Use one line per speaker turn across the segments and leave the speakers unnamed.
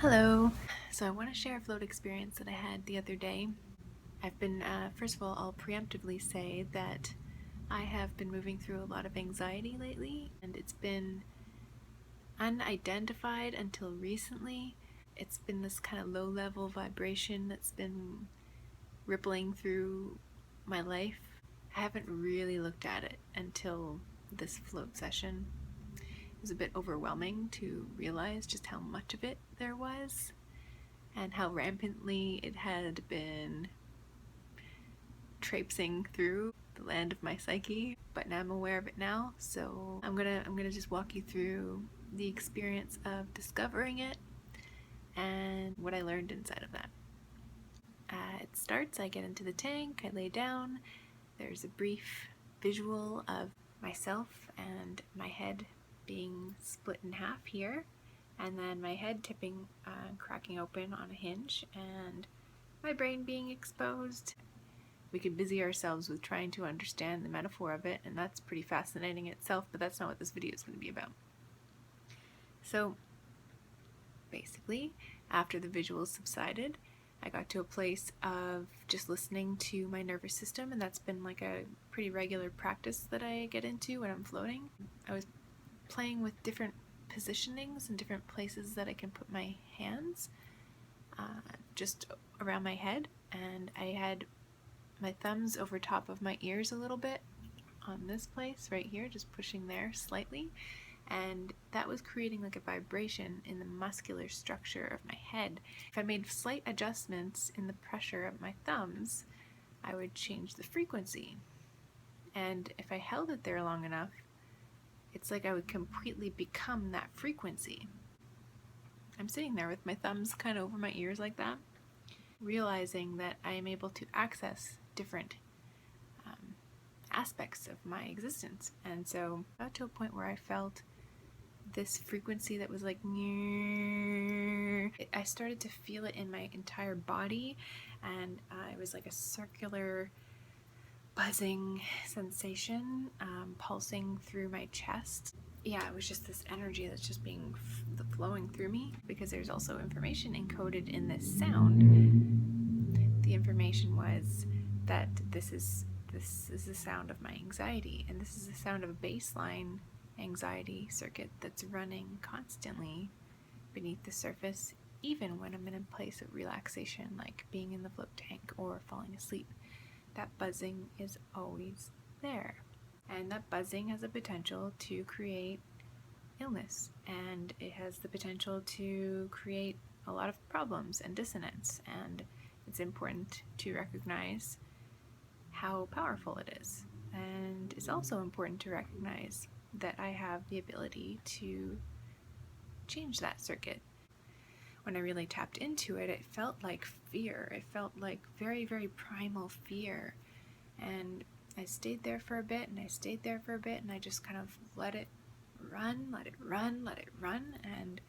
Hello. So I want to share a float experience that I had the other day. I've been, first of all, I'll preemptively say that I have been moving through a lot of anxiety lately, and it's been unidentified until recently. It's been this kind of low-level vibration that's been rippling through my life. I haven't really looked at it until this float session. It was a bit overwhelming to realize just how much of it there was, and how rampantly it had been traipsing through the land of my psyche. But now I'm aware of it now, so I'm gonna just walk you through the experience of discovering it and what I learned inside of that. It starts, I get into the tank, I lay down, there's a brief visual of myself and my head being split in half here, and then my head tipping, cracking open on a hinge, and my brain being exposed. We could busy ourselves with trying to understand the metaphor of it, and that's pretty fascinating in itself, but that's not what this video is going to be about. So basically, after the visuals subsided, I got to a place of just listening to my nervous system, and that's been like a pretty regular practice that I get into when I'm floating. I was playing with different positionings and different places that I can put my hands just around my head, and I had my thumbs over top of my ears a little bit on this place right here, just pushing there slightly, and that was creating like a vibration in the muscular structure of my head. If I made slight adjustments in the pressure of my thumbs, I would change the frequency, and if I held it there long enough, it's like I would completely become that frequency. I'm sitting there with my thumbs kind of over my ears like that, realizing that I am able to access different aspects of my existence. And so I got to a point where I felt this frequency that was like, I started to feel it in my entire body, and it was like a circular buzzing sensation pulsing through my chest. Yeah, it was just this energy that's just being flowing through me, because there's also information encoded in this sound. The information was that this is the sound of my anxiety, and this is the sound of a baseline anxiety circuit that's running constantly beneath the surface, even when I'm in a place of relaxation, like being in the float tank or falling asleep. That buzzing is always there, and that buzzing has a potential to create illness, and it has the potential to create a lot of problems and dissonance, and it's important to recognize how powerful it is. And it's also important to recognize that I have the ability to change that circuit. When I really tapped into it, it felt like fear. It felt like very, very primal fear. And I stayed there for a bit, and I stayed there for a bit, and I just kind of let it run, let it run, let it run. And,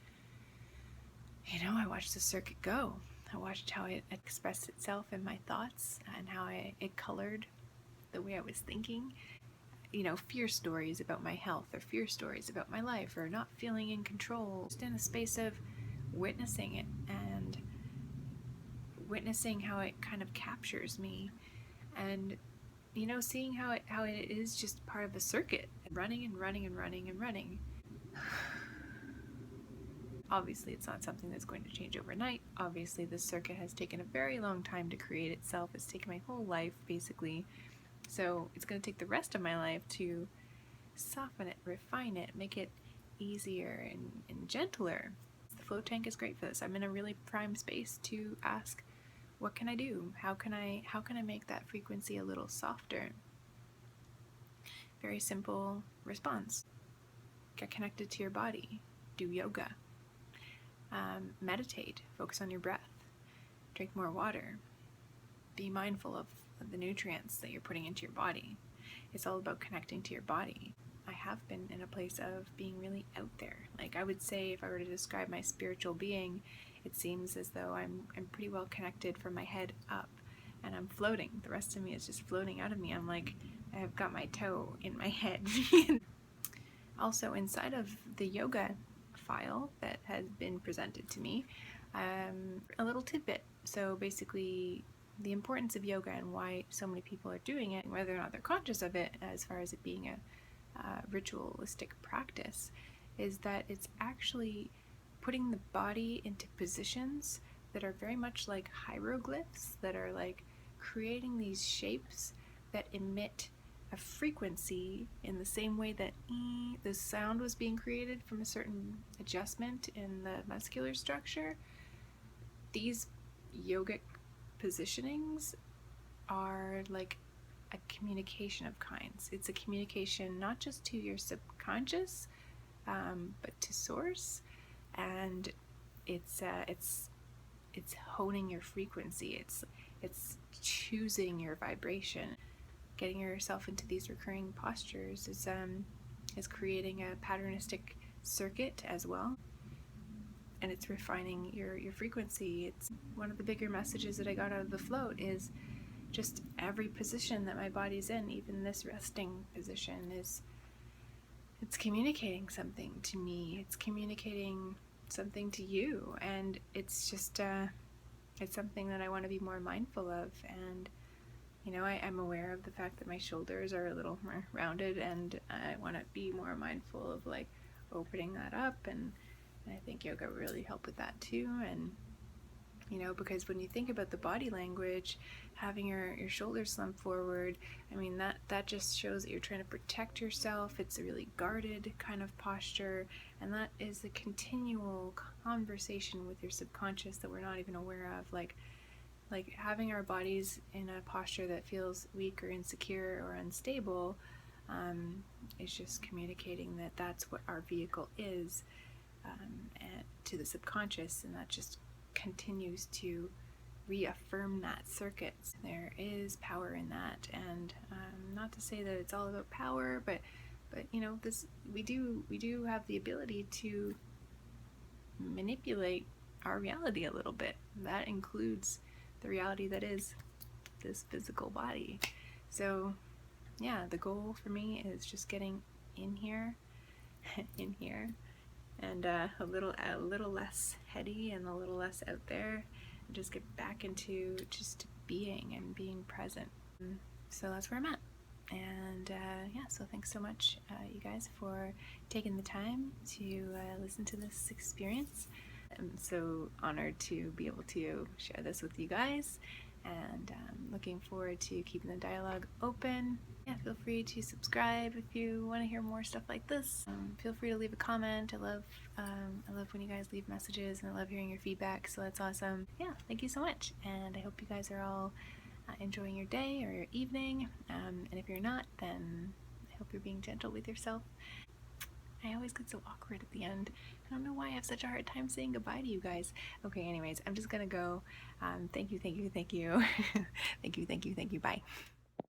I watched the circuit go. I watched how it expressed itself in my thoughts, and how it colored the way I was thinking. Fear stories about my health, or fear stories about my life, or not feeling in control. Just in a space of witnessing it, and witnessing how it kind of captures me, and seeing how it is just part of the circuit, running and running and running and running. Obviously, it's not something that's going to change overnight. Obviously, this circuit has taken a very long time to create itself. It's taken my whole life, basically. So it's going to take the rest of my life to soften it, refine it, make it easier and gentler. The float tank is great for this. I'm in a really prime space to ask, what can I do? How can I make that frequency a little softer? Very simple response. Get connected to your body. Do yoga. Meditate. Focus on your breath. Drink more water. Be mindful of the nutrients that you're putting into your body. It's all about connecting to your body. I have been in a place of being really out there. Like, I would say, if I were to describe my spiritual being, it seems as though I'm pretty well connected from my head up, and I'm floating. The rest of me is just floating out of me. I'm like, I've got my toe in my head. Also, inside of the yoga file that has been presented to me, A little tidbit. So basically, the importance of yoga and why so many people are doing it, whether or not they're conscious of it, as far as it being a ritualistic practice, is that it's actually putting the body into positions that are very much like hieroglyphs, that are like creating these shapes that emit a frequency in the same way that the sound was being created from a certain adjustment in the muscular structure. These yogic positionings are like a communication of kinds. It's a communication not just to your subconscious, but to source, and it's honing your frequency. It's choosing your vibration. Getting yourself into these recurring postures is creating a patternistic circuit as well, and it's refining your frequency. It's one of the bigger messages that I got out of the float is just every position that my body's in, even this resting position, it's communicating something to me. It's communicating something to you, and it's just it's something that I want to be more mindful of. And I'm aware of the fact that my shoulders are a little more rounded, and I want to be more mindful of like opening that up, and I think yoga will really help with that too. And because when you think about the body language, having your shoulders slump forward, I mean, that just shows that you're trying to protect yourself. It's a really guarded kind of posture, and that is a continual conversation with your subconscious that we're not even aware of. Like having our bodies in a posture that feels weak or insecure or unstable is just communicating that that's what our vehicle is, and to the subconscious, and that just continues to reaffirm that circuit. There is power in that, and not to say that it's all about power, but this we do have the ability to manipulate our reality a little bit. That includes the reality that is this physical body. So yeah, the goal for me is just getting in here in here, and a little less heady and a little less out there, and just get back into just being and being present. So that's where I'm at. And yeah, so thanks so much, you guys, for taking the time to listen to this experience. I'm so honored to be able to share this with you guys, and looking forward to keeping the dialogue open. Yeah, feel free to subscribe if you want to hear more stuff like this. Feel free to leave a comment. I love when you guys leave messages, and I love hearing your feedback, so that's awesome. Yeah, thank you so much, and I hope you guys are all enjoying your day or your evening, and if you're not, then I hope you're being gentle with yourself. I always get so awkward at the end. I don't know why I have such a hard time saying goodbye to you guys. Okay, anyways, I'm just gonna go. Thank you. Thank you. Thank you. Thank you. Bye.